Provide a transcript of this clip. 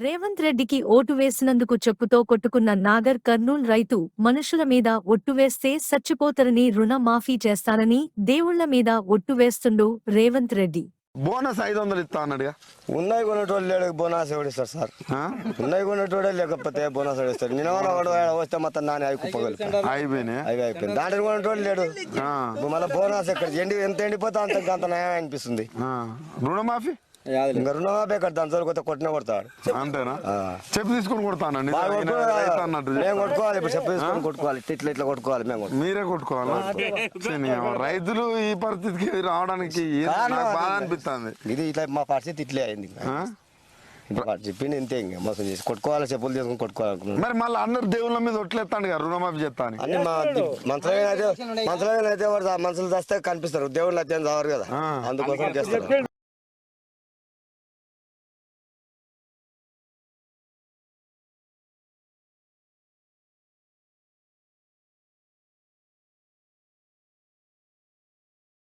రేవంత్ రెడ్డికి ఓటు వేసినందుకు చెప్పుతో కొట్టుకున్న నాగర్ కర్నూల్ రైతు మనుషుల మీద ఒట్టు వేస్తే సచ్చిపోతరని రుణ మాఫీ చేస్తానని దేవుళ్ల మీద ఒట్టు వేస్తుండు రేవంత్ రెడ్డి. బోనస్ 500 ఇస్తా అన్నాడుగా. ఉన్నాయి కొనేటోళ్ళు లేడు బోనస్ ఎవడిస్తారు సార్? ఉన్నాయి కొనేటోడే లేకపోతే బోనస్ ఎవడిస్తారు? నిన్న వస్తే మొత్తం నాని అవి కుప్పగలు అయిపోయినాయి. అవి అయిపోయింది. దాంట్లో కొనేటోళ్ళు లేడు. మళ్ళీ బోనస్ ఎక్కడ ఎంత ఎండిపోతే అంత నయం అనిపిస్తుంది. రుణమాఫీ ఇంకా రుణమాఫీ ఎక్కడ దాని చోటు కొట్టిన కొడతాడు అంతేనా? చెప్పు తీసుకొని కొడతానండి మేము కొట్టుకోవాలి. ఇప్పుడు చెప్పు తీసుకొని కొట్టుకోవాలి. ఇట్లా కొట్టుకోవాలి. మేము మీరే కొట్టుకోవాలా? రైతులు ఈ పరిస్థితికి రావడానికి బాధ అనిపిస్తుంది. ఇది ఇట్లా మా పరిస్థితి ఇట్లే అయింది. చెప్పింది ఇంతే, ఇంకా మోసం చేసి కొట్టుకోవాలి. చెప్పులు తీసుకొని కొట్టుకోవాలి. మరి మళ్ళీ అందరు దేవుళ్ళ మీద ఒట్లేస్తాను కదా రుణమాఫీ చేస్తాను. అన్ని మనసులో అయితే మనుషులు చేస్తే కనిపిస్తారు, దేవుళ్ళు అయితే రావరు కదా, అందుకోసం చేస్తారు.